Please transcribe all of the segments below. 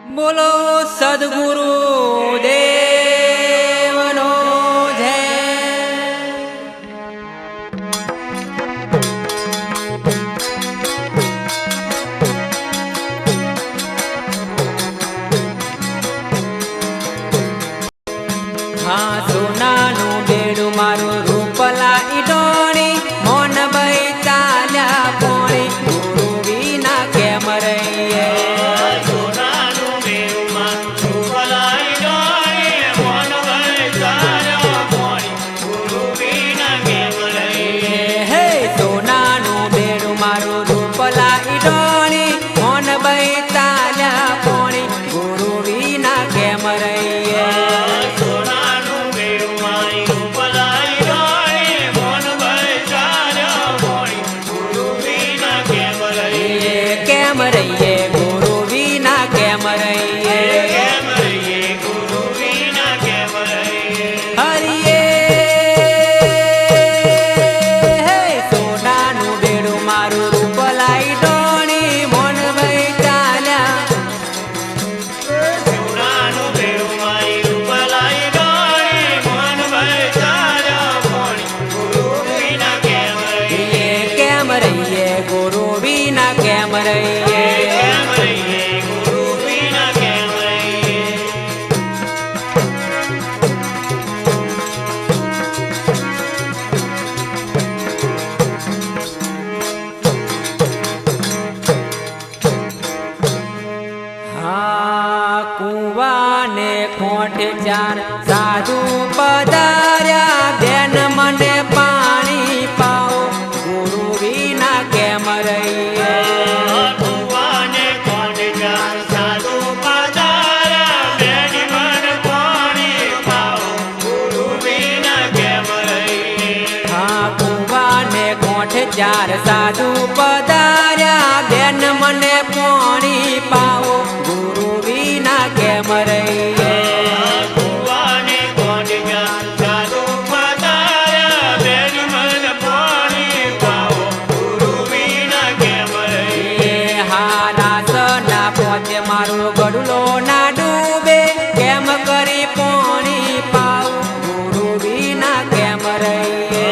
बोलो सद्गुरु देवनो जय। हाँ सोनानु बेडू मारू रूपला ईटोणी मोन भाई चाल्या पोणी गुरु विना केम रहीए। चार साधु पधार्या बेन मने पानी पाओ गुरु विना केम रहीए। साधु पधार्या बेन मने पानी पाओ गुरु विना केम रहीए। हाँ कुवा ने कोठ चार साधु पधार्या बेन मने पानी पाओ गुरु विना केम रहीए। मारो गडुलो ना डूबे केम करी पानी पाऊ गुरु विना केम रहीए।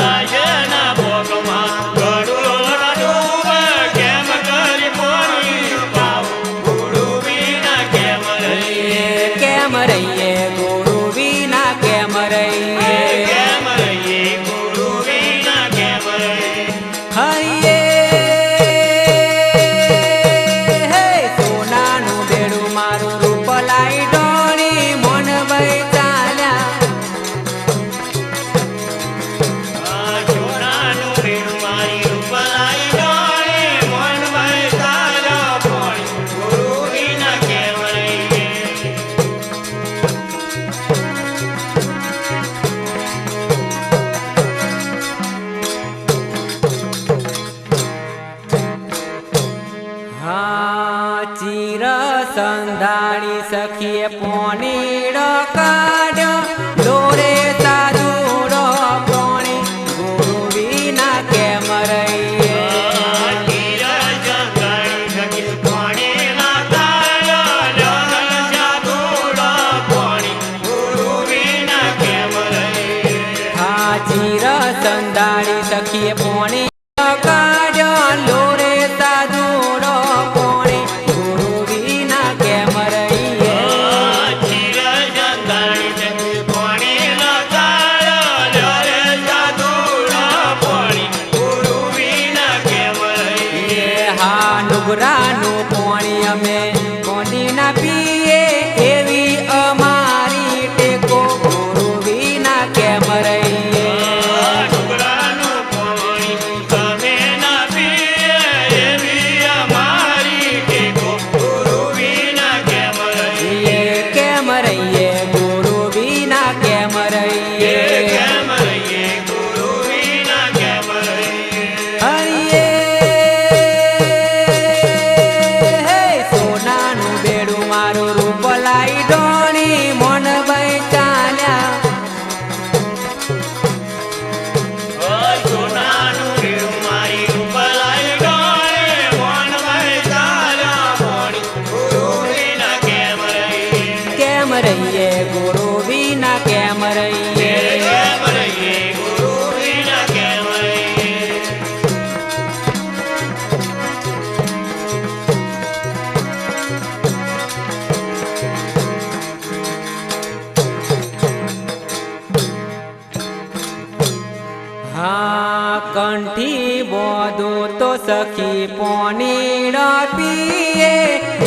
राजना भोगमा गडुलो ना डूबे केम करी पानी पाऊ गुरु विना केम रहीए। केम रहीए गुरु विना केम रहीए। केम रहीए गुरु विना केम रहीए। हरिये चीर संधाणी सखिए पोनी काढ़ो लोरे साधुड़ो पोणी गुरु विना केम रहीए। चीर संधाणी सखिए पोनी काढ़ो लोरे साधुड़ो पोणी गुरु विना केम रहीए। हाँ चीर संधाणी सखिए पोनी काढ़ो लोरे साधुड़ो पोणी नुगरानु पाणी अमे कोनी ना पीए एवी अमारी टेको गुरु विना केम रहीए। नुगरानु पाणी अमे ना पीए एवी अमारी टेको गुरु विना केम रहीए। केम रहीए गुरु विना केम रहीए। केम रहीए गुरु विना केम रहीए। हरिये मारो સખી પોની પીએ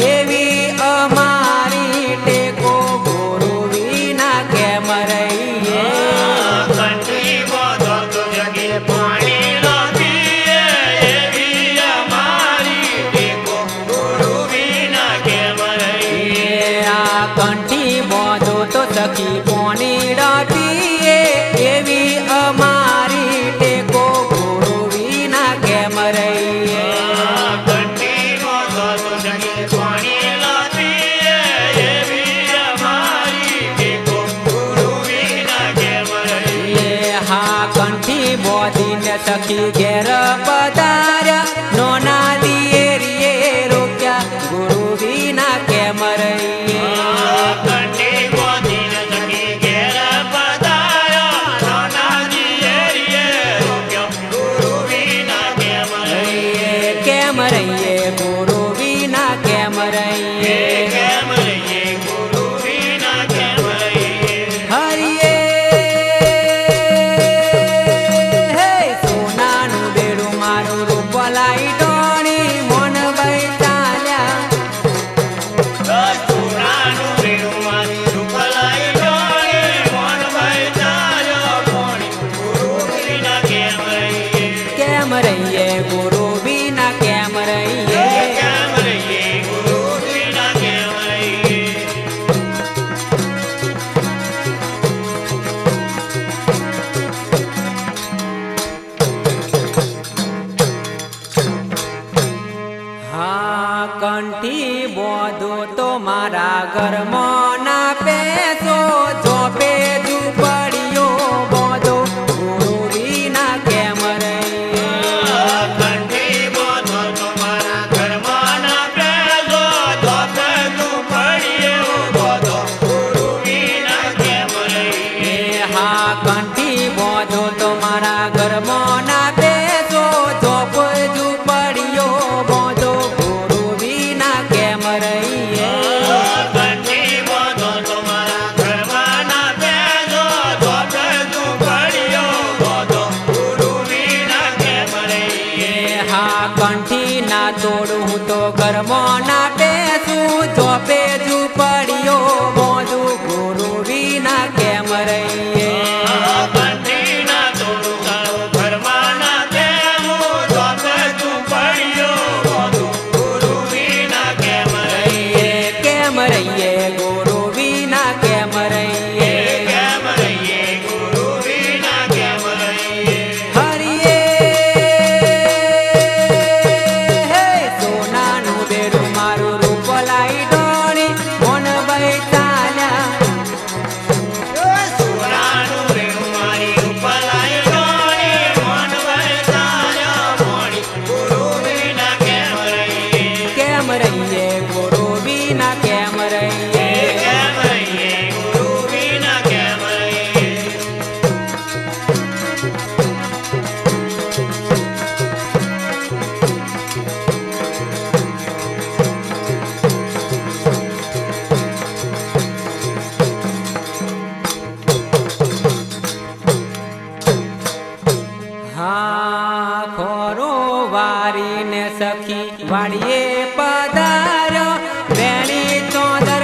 એવી અમારી ટેકો ગુરુ વિના કેમ રહીએ કંઠી બોધો તો જગે પાણી પીએ એવી અમારી ટેકો ગુરુ વિના કેમ રહીએ આ કંઠી બોધો તો સખી પોની પીએ એવી અમારી ટેકો ગુરુ વિના કેમ રહીએ કંઠી બોધો તો જગે પાણી પીએ એવી અમારી ટેકો ગુરુ વિના કેમ રહીએ હા કંઠી બોધીને સખી ઘેર પધાર્યા નોના દિયરીએ રોક્યા ગુરુ વિના કેમ રહીએ કંઠી બોધીને સખી ઘેર પધાર્યા નાના દિયરીએ રોક્યો ગુરુ વિના કેમ રહીએ કેમ રહીએ ગુરુ વિના કેમ રહીએ કેમ રહીએ ગુરુ વિના કેમ રહીએ હરિયે હે સોનાનું બેડું મારું રૂપ લાઈ ડોણી મોન ભાઈ ચાલ્યા સોનાનું બેડું મારી રૂપલાઈ ડોળી મોનભાઈ ચાલ્યો કોણી ગુરુ વિના કેમ રહીએ કેમ રહીએ ગુરુ વિના કેમ રહીએ કેમ રહીએ ગુરુ વિના કેમ રહીએ હા કંઠી બોધો તો મારા ઘરમાં ના પેસો જોપે ઝૂંપડીઓ બોધો ગુરુ વિના કેમ રહીએ કંઠી બોધો તો મારા ઘરમાં ના પેલો ધોપે તું પડીએ બોધો ગુરુ વિના કેમ રહીએ હા કંઠી બોધો તો મારા ઘરમાં ના પેસો જોપ ઝૂંપડીઓ બોધો ગુરુ વિના કેમ રહીએ કંઠી બોધો તો મારા ઘરમાં ના પેલો ધોપે તું પડીએ બોધો ગુરુ વિના કેમ રહીએ હા કંઠી ના તોડું હું તો ઘરમાં ના બેસું જોપે ઝૂંપડીઓ બોધું ગુરુ વિના કેમ રહીએ કંઠી ના તોડું તારું ઘરમાં ના દેવું ધોપે તું પડીએ બોધો ગુરુ વિના કેમ રહીએ કેમ રહીએ ગુરુ વિના કેમ રહીએ કેમ રહીએ ગુરુ વિના કેમ રહીએ હરિયે હે સોનાનું બેડું મારું રૂપ લાઈ ડોણી મોન ભાઈ ચાલ્યા સોનાનું રેણું મારી રૂપલાઈ ડોળી મોનભાઈ ચાલ્યો મોણી ગુરુ વિના કેમ રહીએ કેમ રહીએ ગુરુ વિના કેમ રહીએ કેમ રહીએ ગુરુ વિના કેમ રહીએ હા ખોરો વારીને સખી વાડીએ પધાર્યો વેણી ચોદર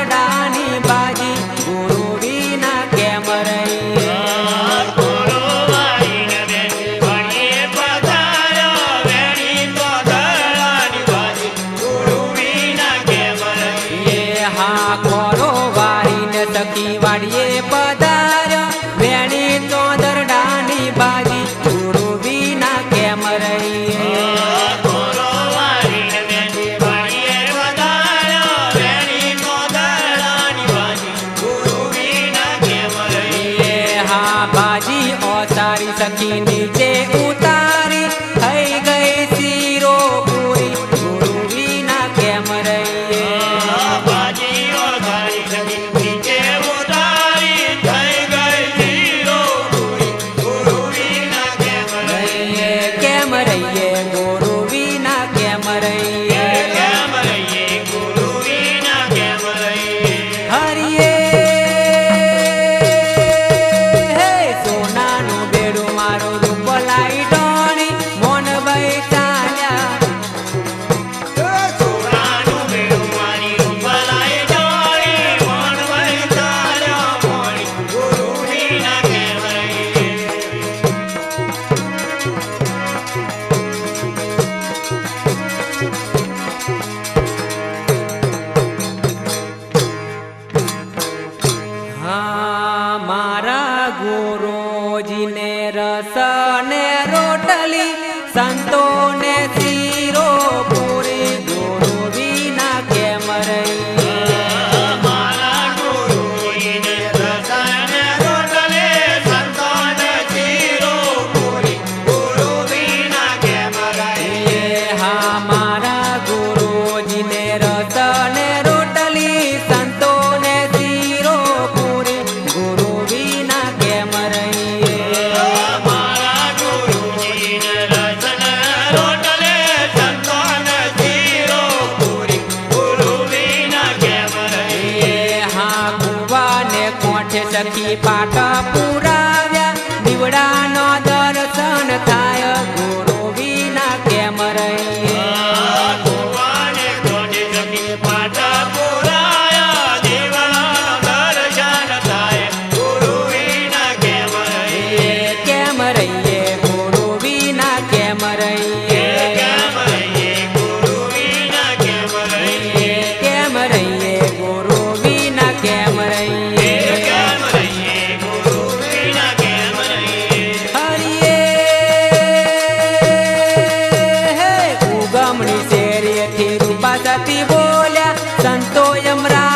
જગી પાઠ પુરાવ્યા દીવડાનો દર્શન થાય ગુરુ વિના કેમ રહીએ ભગવાને કોને જગી પાટા પુરાયા દેવળાનો દર્શન થાય ગુરુ વિના કેમ રહીએ કેમ રહીએ ગુરુ વિના કેમ રહીએ કેમ રહીએ ગુરુ વિના કેમ રહીએ કેમ રહીએ ગુરુ વિના કેમ રહીએ કેમ રહીએ ગુરુ વિના કેમ રહીએ હરિયે હે ઉગમણી શેરીએથી રૂપા સતી બોલ્યા સંતો યમરા